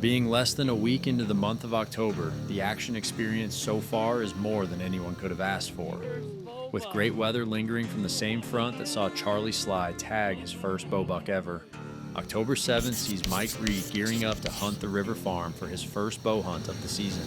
being less than a week into the month of October, the action experience so far is more than anyone could have asked for. With great weather lingering from the same front that saw Charlie Sly tag his first bow buck ever, October 7th sees Mike Reed gearing up to hunt the River Farm for his first bow hunt of the season.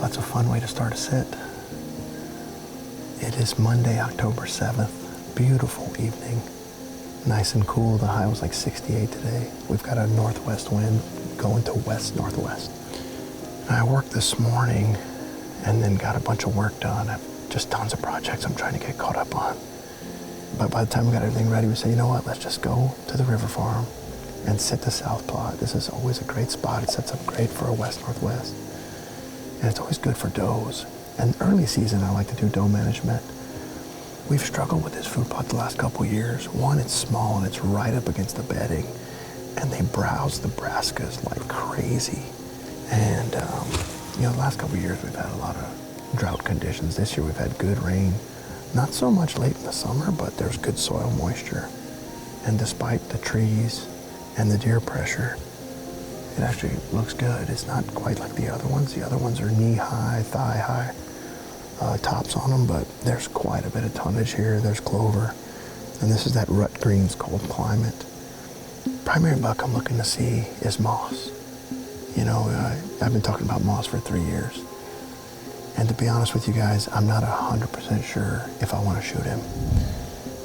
That's a fun way to start a sit. It is Monday, October 7th. Beautiful evening. Nice and cool. The high was like 68 today. We've got a northwest wind going to west-northwest. I worked this morning and then got a bunch of work done. I've just tons of projects I'm trying to get caught up on. But by the time we got everything ready, we said, you know what, let's just go to the River Farm and sit the South Plot. This is always a great spot. It sets up great for a west-northwest. And it's always good for does. And early season, I like to do doe management. We've struggled with this food plot the last couple years. One, it's small and it's right up against the bedding. And they browse the brassicas like crazy. And, the last couple years, we've had a lot of drought conditions. This year, we've had good rain. Not so much late in the summer, but there's good soil moisture. And despite the trees and the deer pressure, it actually looks good. It's not quite like the other ones. The other ones are knee-high, thigh-high tops on them, but there's quite a bit of tonnage here. There's clover, and this is that rut greens cold climate. Primary buck I'm looking to see is moss. I've been talking about moss for 3 years. And to be honest with you guys, I'm not 100% sure if I want to shoot him.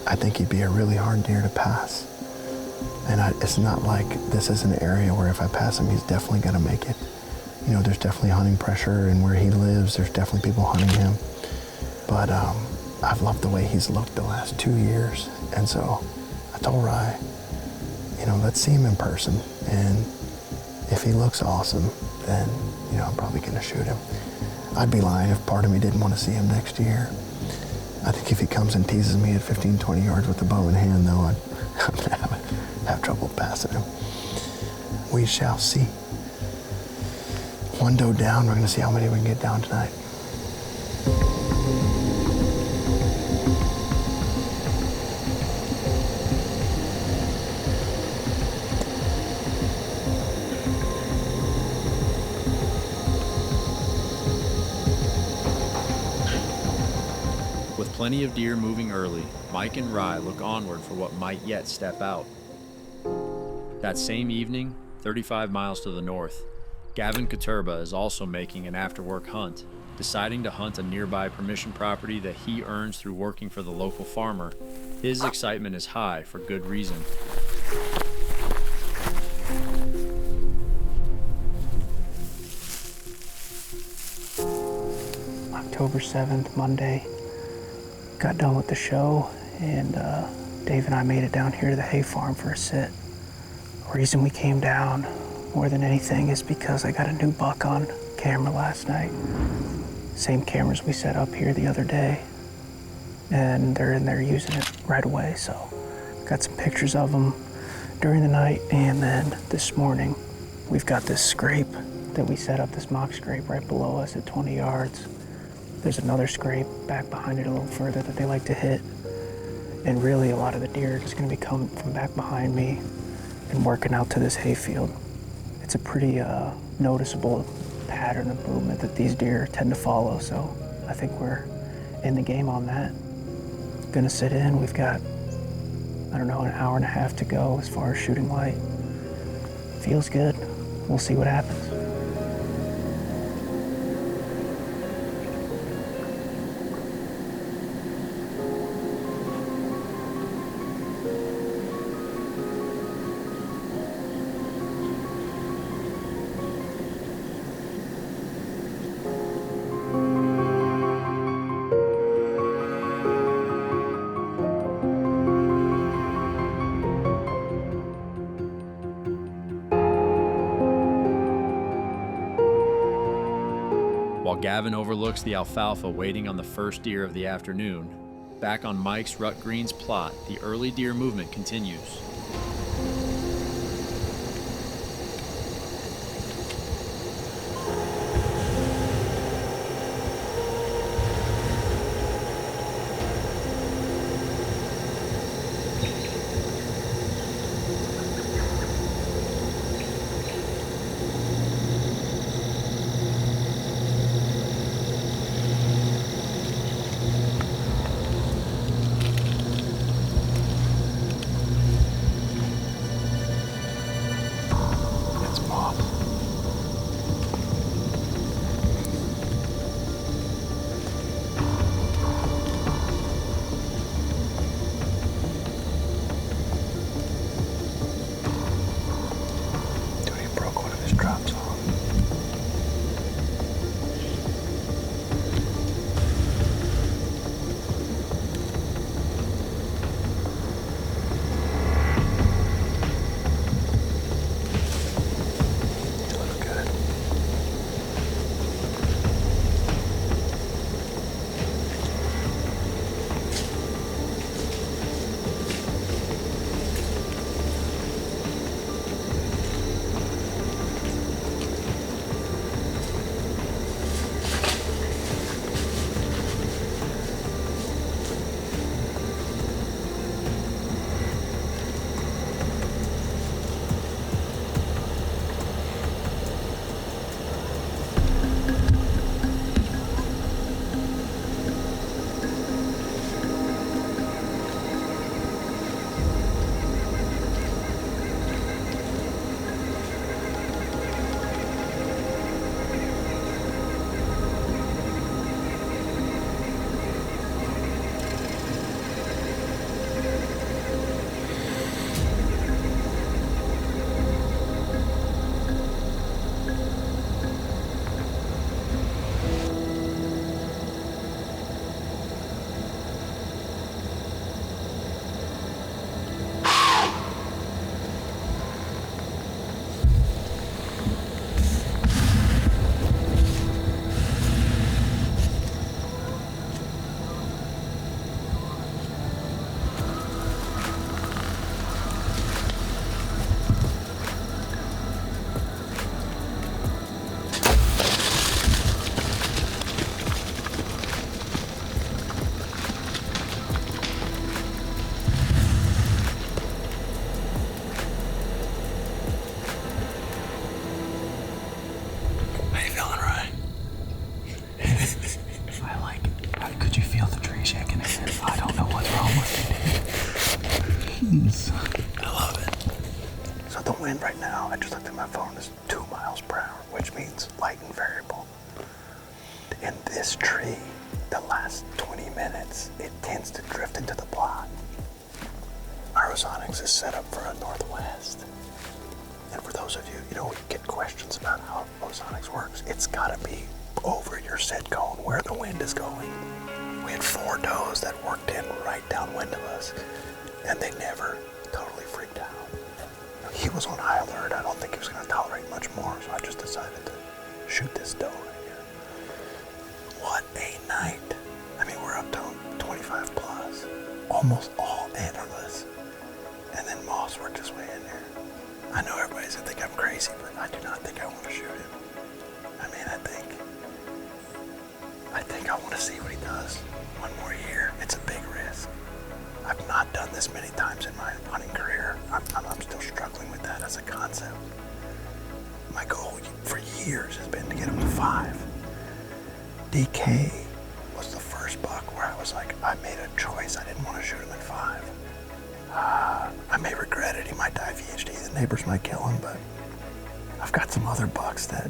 I think he'd be a really hard deer to pass. And it's not like this is an area where if I pass him, he's definitely going to make it. There's definitely hunting pressure, and where he lives, there's definitely people hunting him. But I've loved the way he's looked the last 2 years. And so I told Rye, let's see him in person. And if he looks awesome, then, I'm probably going to shoot him. I'd be lying if part of me didn't want to see him next year. I think if he comes and teases me at 15, 20 yards with the bow in hand, though, I'm going to have trouble passing him. We shall see. One doe down. We're going to see how many we can get down tonight. With plenty of deer moving early, Mike and Rye look onward for what might yet step out. That same evening, 35 miles to the north, Gavin Katurba is also making an after-work hunt, deciding to hunt a nearby permission property that he earns through working for the local farmer. His excitement is high for good reason. October 7th, Monday. Got done with the show, and Dave and I made it down here to the hay farm for a sit. The reason we came down more than anything is because I got a new buck on camera last night. Same cameras we set up here the other day, and they're in there using it right away. So got some pictures of them during the night, and then this morning we've got this scrape that we set up, this mock scrape right below us at 20 yards. There's another scrape back behind it a little further that they like to hit. And really a lot of the deer are just gonna be coming from back behind me and working out to this hayfield. It's a pretty noticeable pattern of movement that these deer tend to follow, so I think we're in the game on that. Gonna sit in. We've got, an hour and a half to go as far as shooting light. feels good. We'll see what happens. While Gavin overlooks the alfalfa waiting on the first deer of the afternoon, back on Mike's Rut Greens plot, the early deer movement continues. It's Bob. Dude, he broke one of his drops off. You look good. How you feeling, Ryan? I like it. Could you feel the tree shaking again? I don't know what's wrong with it. Jeez. I love it. So the wind right now, I just looked at my phone, is 2 miles per hour, which means light and variable. In this tree, the last 20 minutes, it tends to drift into the plot. Our ozonics is set up for a northwest. And for those of you, we get questions about how ozonics works. It's gotta be over your set cone where the wind is going. We had 4 does that worked in right downwind of us, and they never totally freaked out. He was on high alert. I don't think he was gonna tolerate much more, so I just decided to shoot this doe right here. What a night. I mean, we're up to 25 plus. Almost all antlerless. And then moss worked his way in there. I know everybody's gonna think I'm crazy, but I do not think I want to shoot him. I mean, I think I want to see what he does one more year. It's a big risk. I've not done this many times in my hunting career. I'm still struggling with that as a concept. My goal for years has been to get him to 5. DK was the first buck where I was like, I made a choice. I didn't want to shoot him at 5. I may regret it. He might die VHD. The neighbors might kill him, but I've got some other bucks that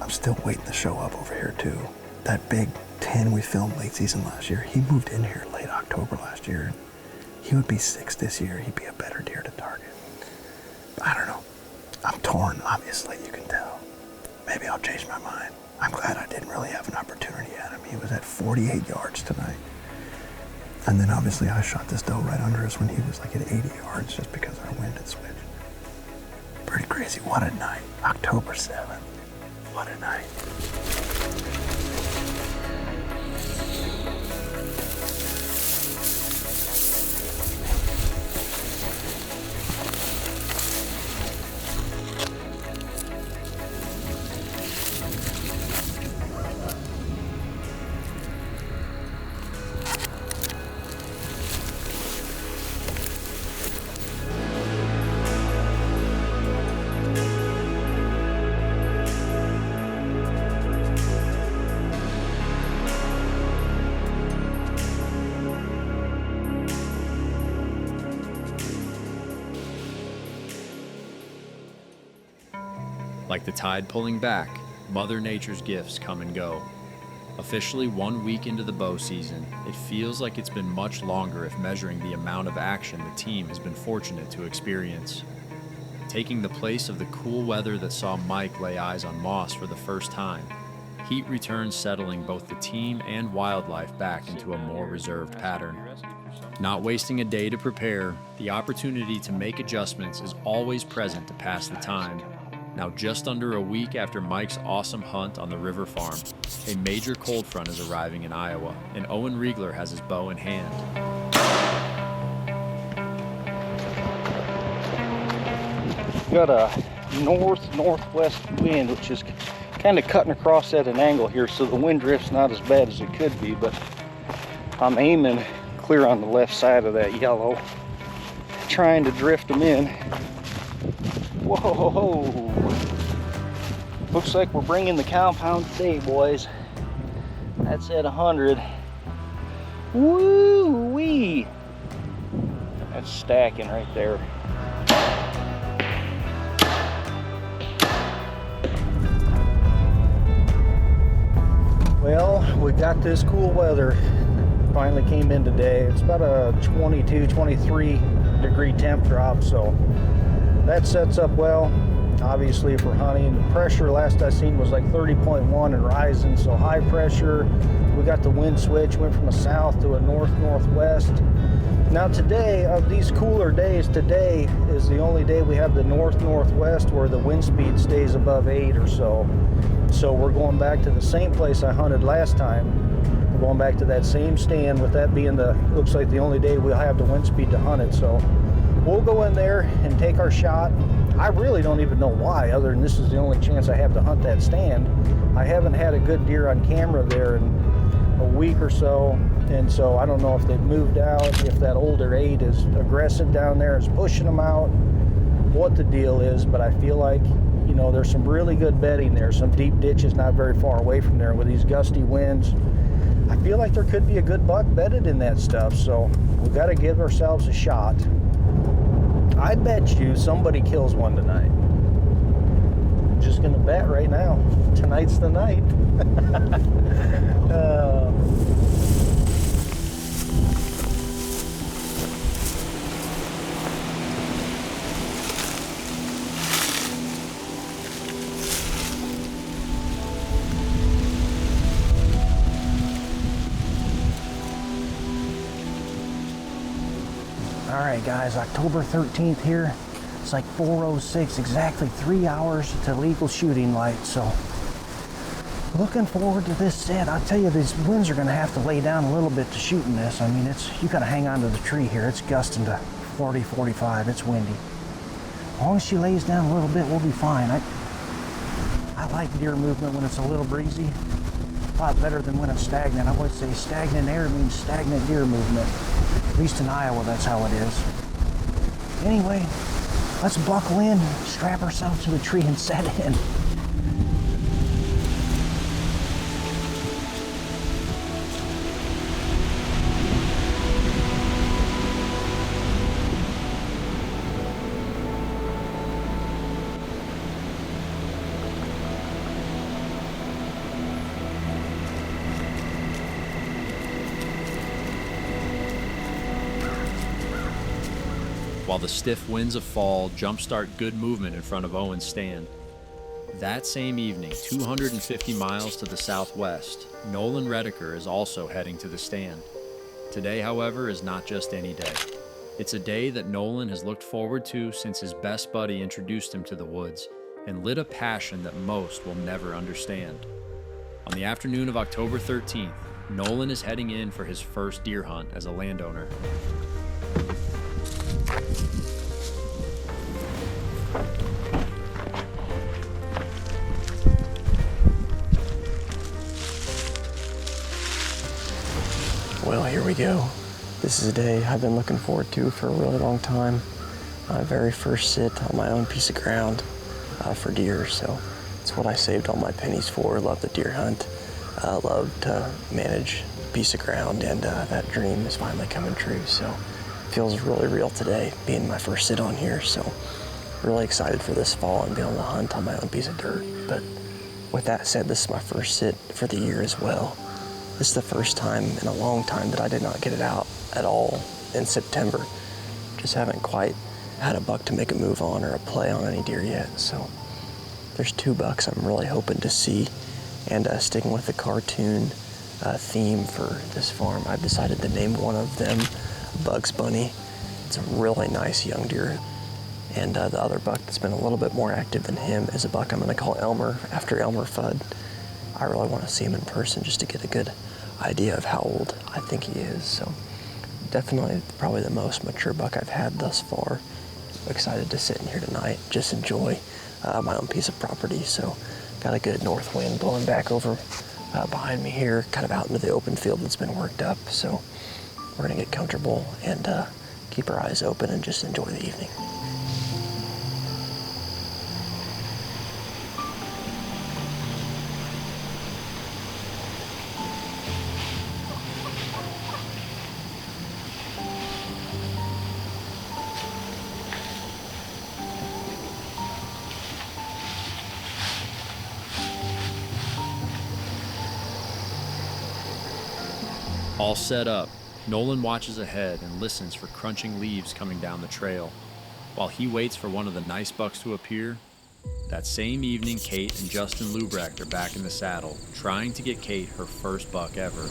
I'm still waiting to show up over here too. That big 10 we filmed late season last year, he moved in here late October last year. He would be 6 this year. He'd be a better deer to target. I don't know. I'm torn, obviously, you can tell. Maybe I'll change my mind. I'm glad I didn't really have an opportunity at him. He was at 48 yards tonight. And then obviously I shot this doe right under us when he was like at 80 yards just because our wind had switched. Pretty crazy. What a night. October 7th. What a night. Like the tide pulling back, Mother Nature's gifts come and go. Officially 1 week into the bow season, it feels like it's been much longer if measuring the amount of action the team has been fortunate to experience. Taking the place of the cool weather that saw Mike lay eyes on moss for the first time, heat returns settling both the team and wildlife back into a more reserved pattern. Not wasting a day to prepare, the opportunity to make adjustments is always present to pass the time. Now just under a week after Mike's awesome hunt on the river farm, a major cold front is arriving in Iowa, and Owen Riegler has his bow in hand. Got a north-northwest wind, which is kind of cutting across at an angle here, so the wind drift's not as bad as it could be, but I'm aiming clear on the left side of that yellow, trying to drift them in. Whoa! Looks like we're bringing the compound today, boys. That's at 100. Woo-wee! That's stacking right there. Well, we got this cool weather. Finally came in today. It's about a 22, 23 degree temp drop, so that sets up well, obviously, for hunting. The pressure last I seen was like 30.1 and rising, so high pressure. We got the wind switch, went from a south to a north-northwest. Now today, of these cooler days, today is the only day we have the north-northwest where the wind speed stays above 8 or so. So we're going back to the same place I hunted last time. We're going back to that same stand, with that being looks like the only day we'll have the wind speed to hunt it. So we'll go in there and take our shot. I really don't even know why, other than this is the only chance I have to hunt that stand. I haven't had a good deer on camera there in a week or so, and so I don't know if they've moved out, if that older 8 is aggressive down there, is pushing them out, what the deal is, but I feel like, you know, there's some really good bedding there, some deep ditches not very far away from there with these gusty winds. I feel like there could be a good buck bedded in that stuff, so we've got to give ourselves a shot. I bet you somebody kills one tonight. I'm just gonna bet right now. Tonight's the night. All right, guys, October 13th here. It's like 4:06, exactly 3 hours to legal shooting light. So looking forward to this set. I'll tell you, these winds are gonna have to lay down a little bit to shooting this. I mean, you gotta hang on to the tree here. It's gusting to 40, 45, it's windy. As long as she lays down a little bit, we'll be fine. I like deer movement when it's a little breezy. A lot better than when it's stagnant. I would say stagnant air means stagnant deer movement. At least in Iowa, that's how it is. Anyway, let's buckle in, strap ourselves to the tree, and set in. while the stiff winds of fall jumpstart good movement in front of Owen's stand. That same evening, 250 miles to the southwest, Nolan Redeker is also heading to the stand. Today, however, is not just any day. It's a day that Nolan has looked forward to since his best buddy introduced him to the woods and lit a passion that most will never understand. On the afternoon of October 13th, Nolan is heading in for his first deer hunt as a landowner. Well, here we go. This is a day I've been looking forward to for a really long time. My very first sit on my own piece of ground for deer, so it's what I saved all my pennies for. Love the deer hunt, love to manage a piece of ground, and that dream is finally coming true. So it feels really real today, being my first sit on here. So really excited for this fall and being able to hunt on my own piece of dirt. But with that said, this is my first sit for the year as well. This is the first time in a long time that I did not get it out at all in September. Just haven't quite had a buck to make a move on or a play on any deer yet. So there's 2 bucks I'm really hoping to see. And sticking with the cartoon theme for this farm, I've decided to name one of them Bugs Bunny. It's a really nice young deer. And the other buck that's been a little bit more active than him is a buck I'm gonna call Elmer, after Elmer Fudd. I really want to see him in person just to get a good idea of how old I think he is. So definitely probably the most mature buck I've had thus far. Excited to sit in here tonight, just enjoy my own piece of property. So got a good north wind blowing back over behind me here, kind of out into the open field that's been worked up. So we're gonna get comfortable and keep our eyes open and just enjoy the evening. All set up, Nolan watches ahead and listens for crunching leaves coming down the trail. While he waits for one of the nice bucks to appear, that same evening Kate and Justin Lubrecht are back in the saddle, trying to get Kate her first buck ever.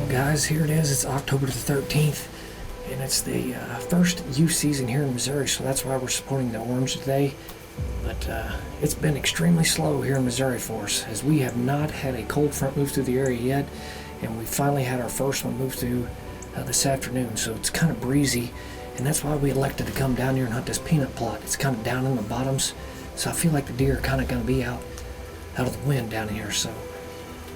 Guys, here it is. It's October the 13th, and it's the first youth season here in Missouri, so that's why we're supporting the orange today. But it's been extremely slow here in Missouri for us, as we have not had a cold front move through the area yet, and we finally had our first one move through this afternoon, so it's kind of breezy, and that's why we elected to come down here and hunt this peanut plot. It's kind of down in the bottoms, so I feel like the deer are kind of going to be out of the wind down here. So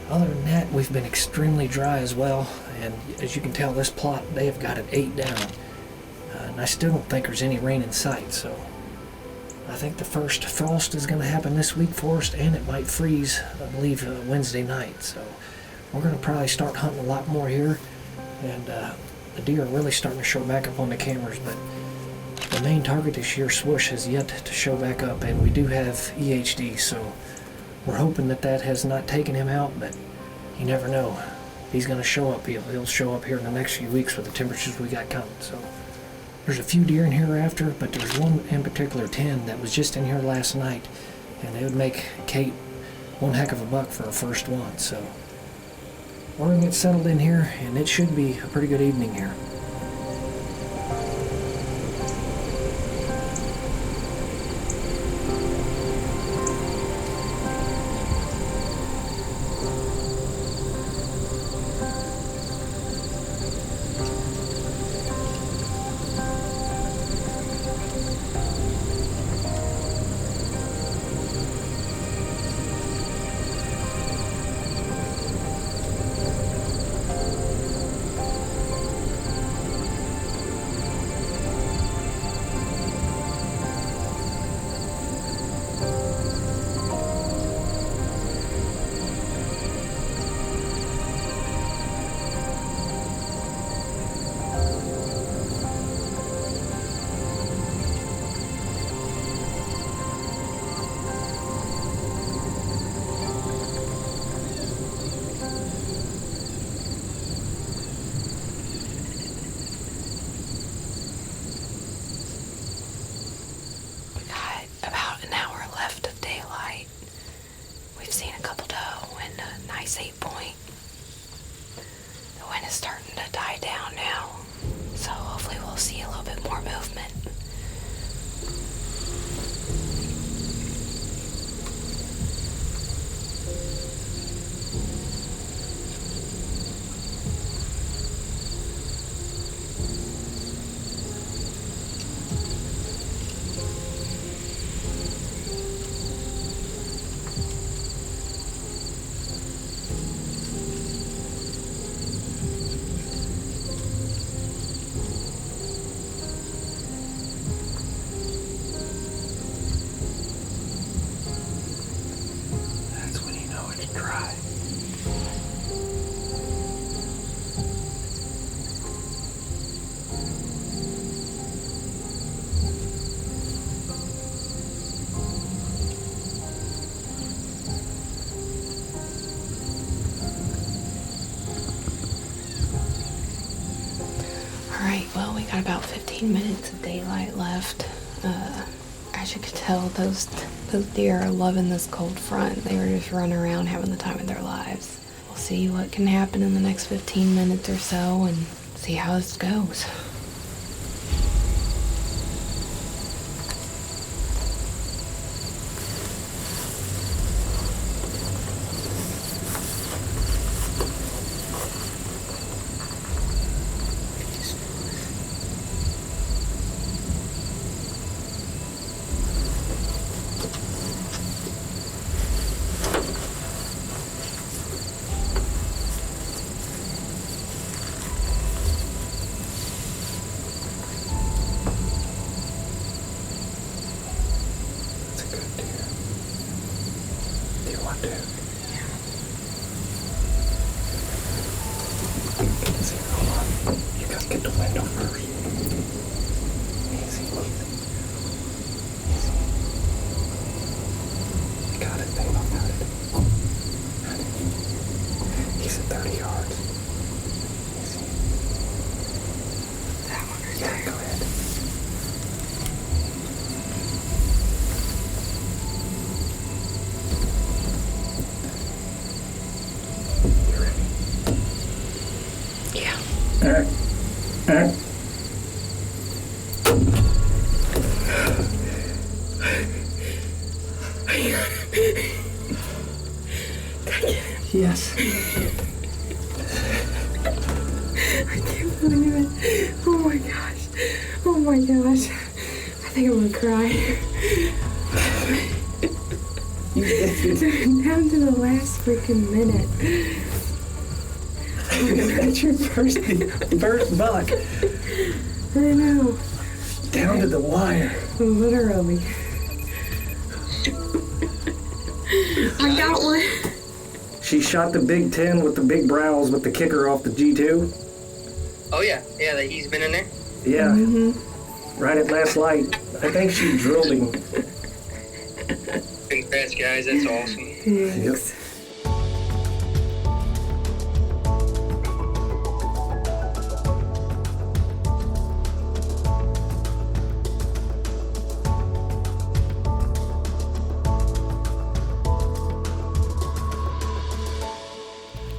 other than that, we've been extremely dry as well, and as you can tell, this plot, they have got it 8 down, and I still don't think there's any rain in sight. So I think the first frost is going to happen this week for us, and it might freeze, I believe, Wednesday night. So we're going to probably start hunting a lot more here, and the deer are really starting to show back up on the cameras. But the main target this year, Swoosh, has yet to show back up, and we do have EHD, so we're hoping that that has not taken him out, but you never know. He's going to show up. He'll show up here in the next few weeks with the temperatures we got coming. So there's a few deer in here after, but there's one in particular, 10, that was just in here last night, and they would make Kate one heck of a buck for her first one. So we're going to get settled in here, and it should be a pretty good evening here. nice 8 point. The wind is starting to die down now, so hopefully we'll see a little bit more movement. That's when you know it's dry. Alright, well, we got about 15 minutes of daylight left. As you can tell, those deer are loving this cold front. They were just running around having the time of their lives. We'll see what can happen in the next 15 minutes or so and see how this goes. It's a good deer. Do you want to? Yeah. Easy, hold on. You gotta get the window first. Easy, easy. Easy. You got it, babe. I got it. He's at 30 yards. Easy. That one right there. Go ahead. You ready? Yeah. Yes. I can't believe it. Oh my gosh. Oh my gosh. I think I'm gonna cry. Down to the last freaking minute. That's your first buck. I know. Down to the wire. Literally. I got one. She shot the Big 10 with the big brows with the kicker off the G2. Oh yeah, he's been in there. Yeah, Mm-hmm. right at last light. I think she drilled him. Congrats, guys. That's awesome. Thanks.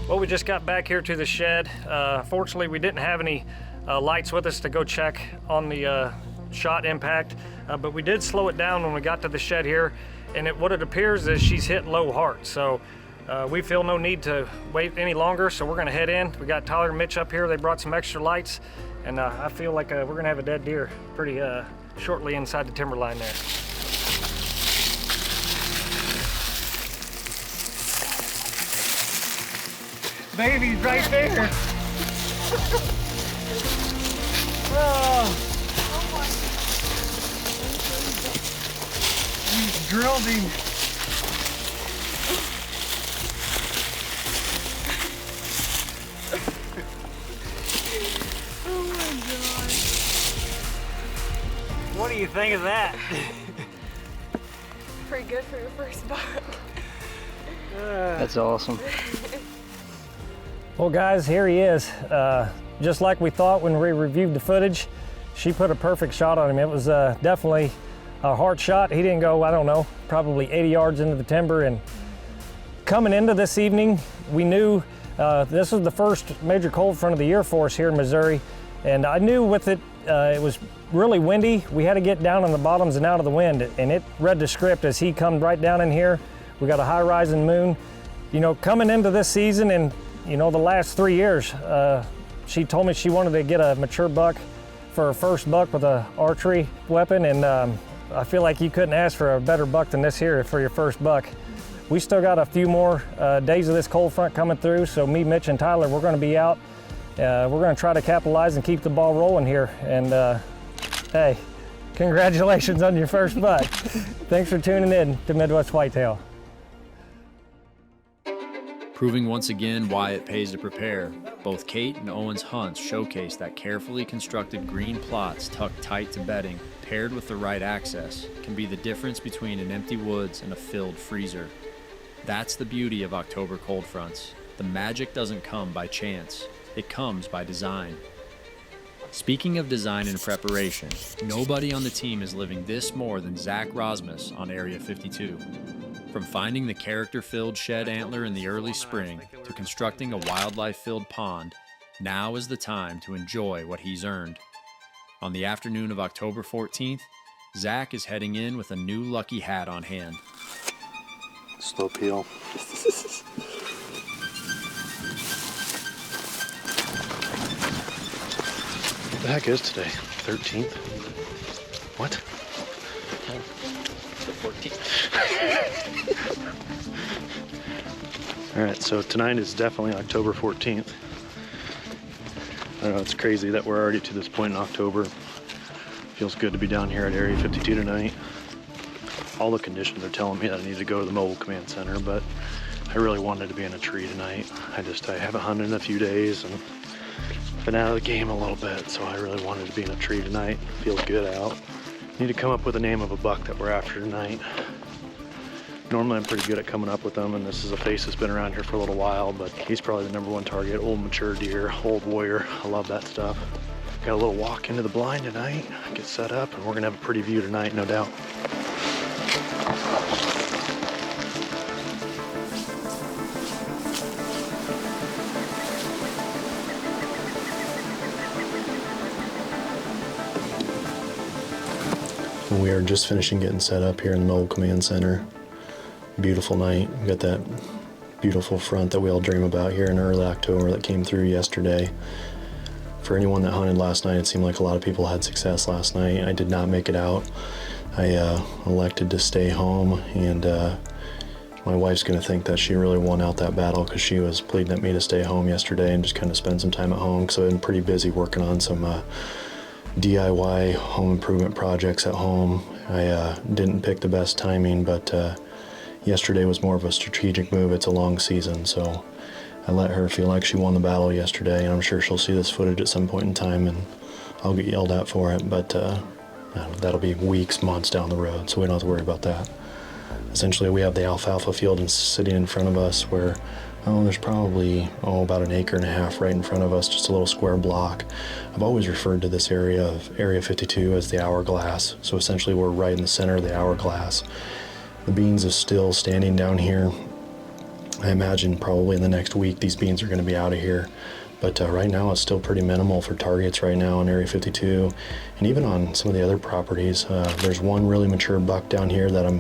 Well, we just got back here to the shed. Fortunately, we didn't have any lights with us to go check on the shot impact, but we did slow it down when we got to the shed here, and what it appears is she's hit low heart. So we feel no need to wait any longer, so we're gonna head in. We got Tyler and Mitch up here. They brought some extra lights, and I feel like we're gonna have a dead deer pretty shortly inside the timberline there. Baby's right there. Oh. You drilled him. Oh my god. What do you think of that? Pretty good for your first buck. That's awesome. Well guys, here he is. Just like we thought when we reviewed the footage, she put a perfect shot on him. It was definitely a hard shot. He didn't go, I don't know, probably 80 yards into the timber and coming into this evening, we knew this was the first major cold front of the year for us here in Missouri, and I knew with it, it was really windy. We had to get down on the bottoms and out of the wind, and it read the script as he come right down in here. We got a high rising moon. You know, coming into this season and, you know, the last 3 years, she told me she wanted to get a mature buck for her first buck with a archery weapon, and I feel like you couldn't ask for a better buck than this here for your first buck. We still got a few more days of this cold front coming through, so me, Mitch, and Tyler, we're gonna be out. We're gonna try to capitalize and keep the ball rolling here. And hey, congratulations on your first buck. Thanks for tuning in to Midwest Whitetail. Proving once again why it pays to prepare, both Kate and Owen's hunts showcase that carefully constructed green plots tucked tight to bedding, paired with the right access, can be the difference between an empty woods and a filled freezer. That's the beauty of October cold fronts. The magic doesn't come by chance, it comes by design. Speaking of design and preparation, nobody on the team is living this more than Zach Rosmus on Area 52. From finding the character-filled shed antler in the early spring to constructing a wildlife-filled pond, now is the time to enjoy what he's earned. On the afternoon of October 14th, Zach is heading in with a new lucky hat on hand. Slow peel. What the heck is today? 13th? What? The 14th. All right, so tonight is definitely October 14th. I know it's crazy that we're already to this point in October. Feels good to be down here at Area 52 tonight. All the conditions are telling me that I need to go to the mobile command center, but I really wanted to be in a tree tonight. I haven't hunted in a few days and been out of the game a little bit, so I really wanted to be in a tree tonight. Feels good out. Need to come up with a name of a buck that we're after tonight. Normally I'm pretty good at coming up with them, and this is a face that's been around here for a little while, but he's probably the #1 target. Old mature deer, old warrior. I love that stuff. Got a little walk into the blind tonight, get set up, and we're gonna have a pretty view tonight, no doubt. We are just finishing getting set up here in the mobile command center. Beautiful night. We got that beautiful front that we all dream about here in early October that came through yesterday. For anyone that hunted last night, it seemed like a lot of people had success last night. I did not make it out. I elected to stay home, and my wife's gonna think that she really won out that battle because she was pleading at me to stay home yesterday and just kind of spend some time at home, because I've been pretty busy working on some DIY home improvement projects at home. I didn't pick the best timing, but yesterday was more of a strategic move. It's a long season, so I let her feel like she won the battle yesterday, and I'm sure she'll see this footage at some point in time and I'll get yelled at for it, but that'll be weeks, months down the road, so we don't have to worry about that. Essentially, we have the alfalfa field sitting in front of us where there's probably about 1.5 acres right in front of us, just a little square block. I've always referred to this area of Area 52 as the hourglass. So essentially we're right in the center of the hourglass. The beans are still standing down here. I imagine probably in the next week these beans are going to be out of here. But right now it's still pretty minimal for targets right now in Area 52. And even on some of the other properties, there's one really mature buck down here that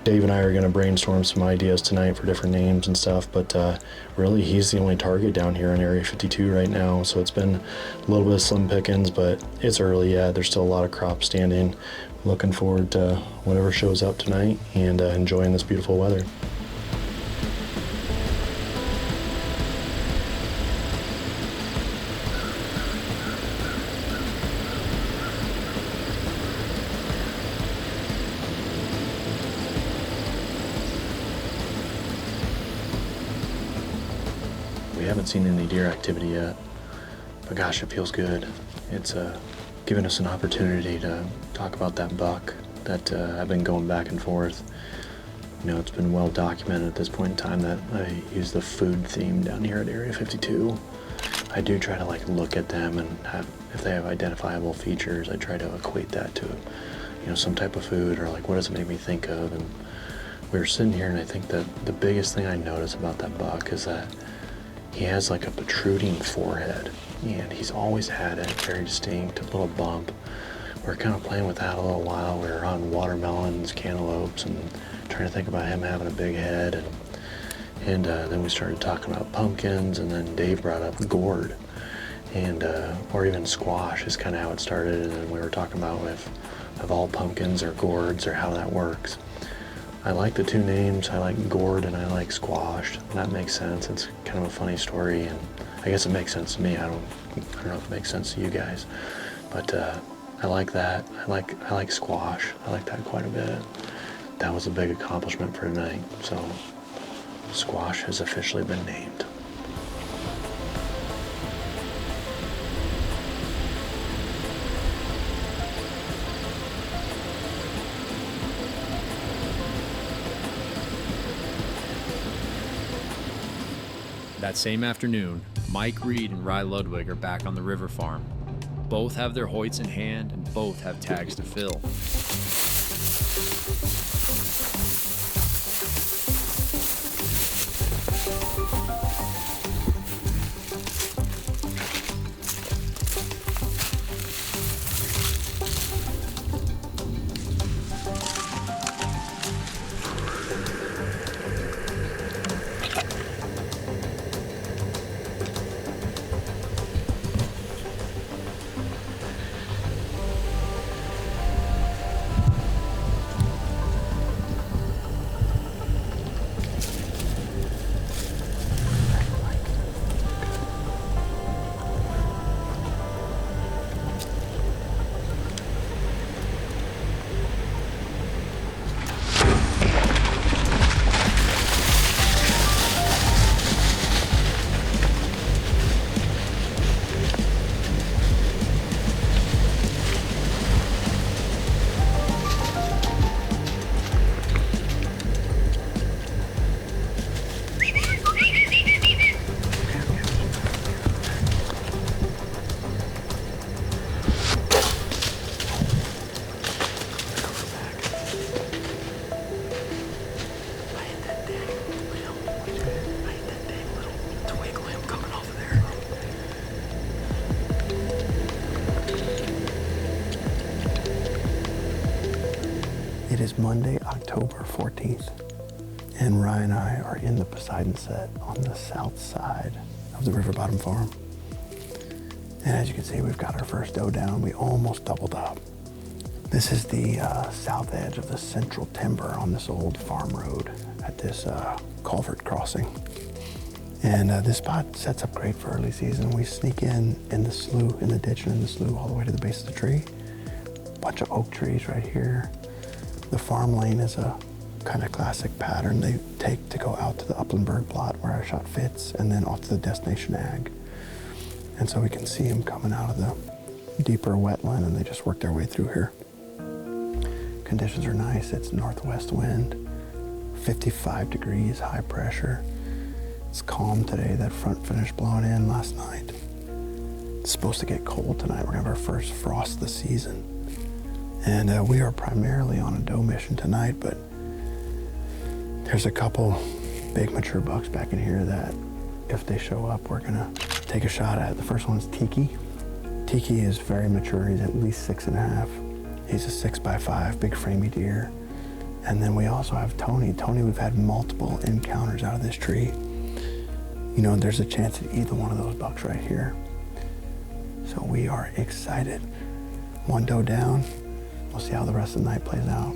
Dave and I are going to brainstorm some ideas tonight for different names and stuff, but really he's the only target down here in Area 52 right now, so it's been a little bit of slim pickings, but it's early yet. There's still a lot of crops standing. Looking forward to whatever shows up tonight and enjoying this beautiful weather. We haven't seen any deer activity yet, but gosh, it feels good. It's given us an opportunity to talk about that buck that I've been going back and forth. You know, it's been well documented at this point in time that I use the food theme down here at Area 52. I do try to look at them and if they have identifiable features, I try to equate that to, some type of food, or what does it make me think of. And we were sitting here, and I think that the biggest thing I noticed about that buck is that he has like a protruding forehead, and he's always had it, very distinct, a little bump. We were kind of playing with that a little while. We were on watermelons, cantaloupes, and trying to think about him having a big head, and then we started talking about pumpkins, and then Dave brought up gourd, and or even squash is kind of how it started, and then we were talking about if all pumpkins or gourds or how that works. I like the two names. I like gourd and I like squash. That makes sense. It's kind of a funny story, and I guess it makes sense to me. I don't know if it makes sense to you guys, but I like that. I like squash. I like that quite a bit. That was a big accomplishment for tonight. So squash has officially been named. That same afternoon, Mike Reed and Rye Ludwig are back on the river farm. Both have their Hoyts in hand and both have tags to fill. It is Monday, October 14th, and Rye and I are in the Poseidon set on the south side of the River Bottom Farm. And as you can see, we've got our first doe down. We almost doubled up. This is the south edge of the central timber on this old farm road at this culvert crossing. And this spot sets up great for early season. We sneak in the slough, in the ditch and in the slough all the way to the base of the tree. Bunch of oak trees right here. The farm lane is a kind of classic pattern they take to go out to the Uplandberg plot where our shot fits, and then off to the destination ag. And so we can see them coming out of the deeper wetland, and they just work their way through here. Conditions are nice. It's northwest wind, 55 degrees, high pressure. It's calm today. That front finished blowing in last night. It's supposed to get cold tonight. We're gonna have our first frost of the season. And we are primarily on a doe mission tonight, but there's a couple big mature bucks back in here that if they show up, we're gonna take a shot at. The first one's Tiki. Tiki is very mature. He's at least 6.5. He's a 6x5, big framey deer. And then we also have Tony. Tony, we've had multiple encounters out of this tree. You know, there's a chance at either one of those bucks right here. So we are excited. One doe down. We'll see how the rest of the night plays out.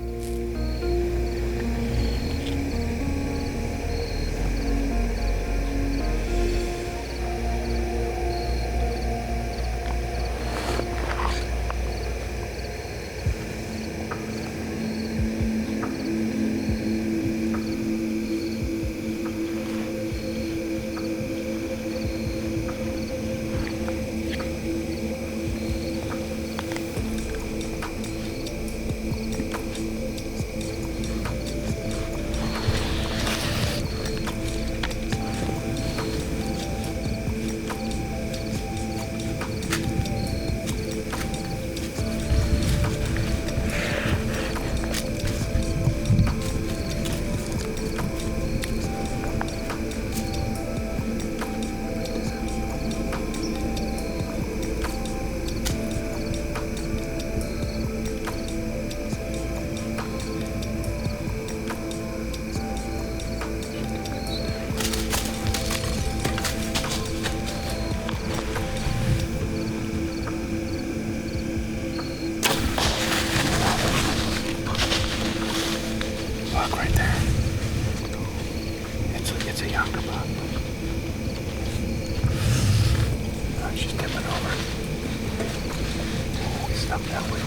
buck right there. It's a younger buck. Oh, she's tipping over. Oh, stop that way.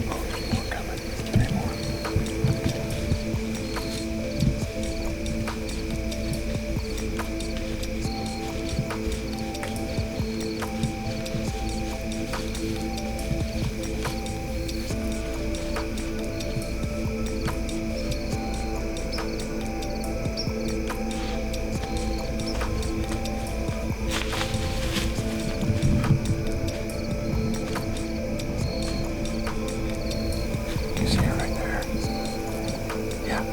Oh, there's more coming. Three more. You see her right there? Yeah.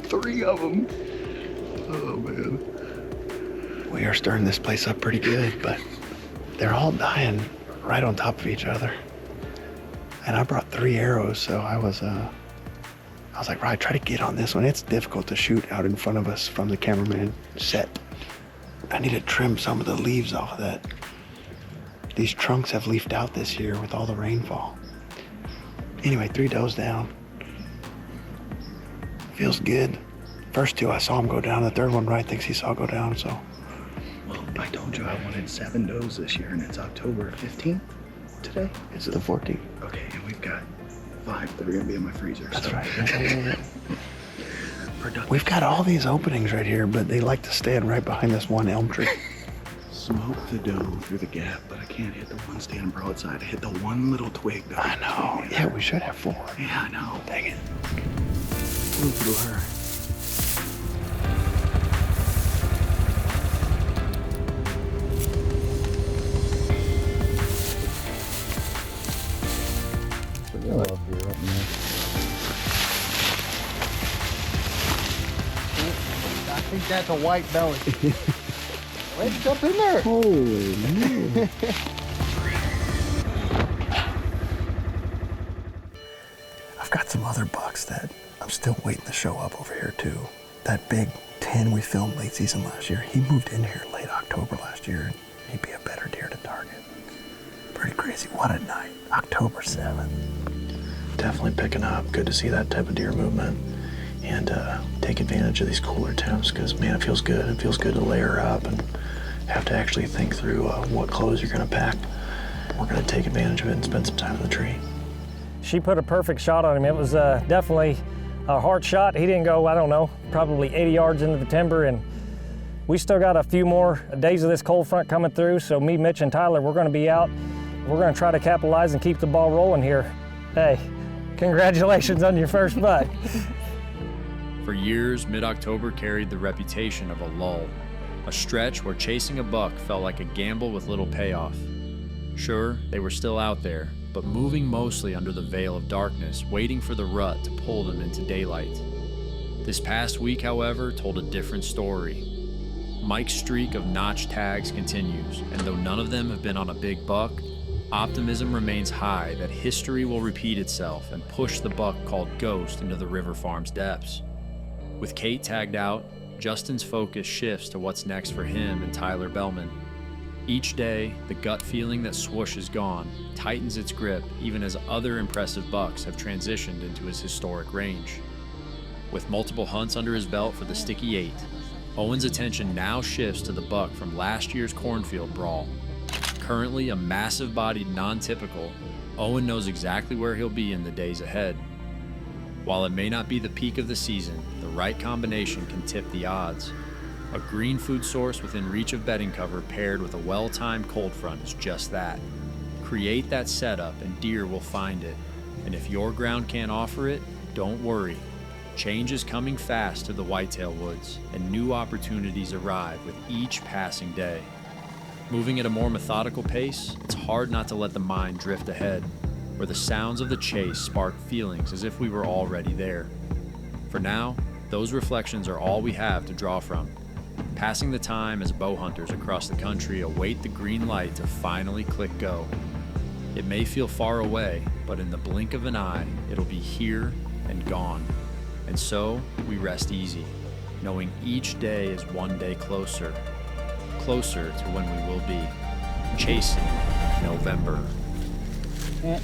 Three of them. Oh, man. We are stirring this place up pretty good, but they're all dying right on top of each other. And I brought 3 arrows, so I was like, right, try to get on this one. It's difficult to shoot out in front of us from the cameraman set. I need to trim some of the leaves off of that. These trunks have leafed out this year with all the rainfall. Anyway, 3 does down. Feels good. First 2, I saw him go down. The third one, Ryan thinks he saw go down, so. Well, I told you I wanted 7 does this year, and it's October 15th today. It's the 14th. Okay, and we've got 5 that are gonna be in my freezer. That's so. right. Productive. We've got all these openings right here, but they like to stand right behind this one elm tree. Smoke the doe through the gap, but I can't hit the one standing broadside. I hit the one little twig. That I know. Yeah, we should have 4. Yeah, I know. Dang it. Flew through her. I think that's a white belly. Let's jump in there. Holy man. I've got some other bucks that I'm still waiting to show up over here too. That big 10 we filmed late season last year, he moved in here late October last year, and he'd be a better deer to target. Pretty crazy. What a night. October 7th. Definitely picking up. Good to see that type of deer movement and take advantage of these cooler temps because, man, it feels good. It feels good to layer up and have to actually think through what clothes you're going to pack. We're going to take advantage of it and spend some time in the tree. She put a perfect shot on him. It was definitely a hard shot. He didn't go, I don't know, probably 80 yards into the timber, and we still got a few more days of this cold front coming through, so me, Mitch, and Tyler, we're gonna be out. We're gonna try to capitalize and keep the ball rolling here. Hey, congratulations on your first buck. For years, mid-October carried the reputation of a lull, a stretch where chasing a buck felt like a gamble with little payoff. Sure, they were still out there, but moving mostly under the veil of darkness, waiting for the rut to pull them into daylight. This past week, however, told a different story. Mike's streak of notch tags continues, and though none of them have been on a big buck, optimism remains high that history will repeat itself and push the buck called Ghost into the River Farms depths. With Kate tagged out, Justin's focus shifts to what's next for him and Tyler Bellman. Each day, the gut feeling that Swoosh is gone tightens its grip even as other impressive bucks have transitioned into his historic range. With multiple hunts under his belt for the Sticky 8, Owen's attention now shifts to the buck from last year's cornfield brawl. Currently a massive-bodied non-typical, Owen knows exactly where he'll be in the days ahead. While it may not be the peak of the season, the right combination can tip the odds. A green food source within reach of bedding cover paired with a well-timed cold front is just that. Create that setup and deer will find it. And if your ground can't offer it, don't worry. Change is coming fast to the Whitetail Woods, and new opportunities arrive with each passing day. Moving at a more methodical pace, it's hard not to let the mind drift ahead, where the sounds of the chase spark feelings as if we were already there. For now, those reflections are all we have to draw from. passing the time as bow hunters across the country await the green light to finally click go. It may feel far away, but in the blink of an eye, it'll be here and gone. And so we rest easy, knowing each day is one day closer, closer to when we will be chasing November. Yeah.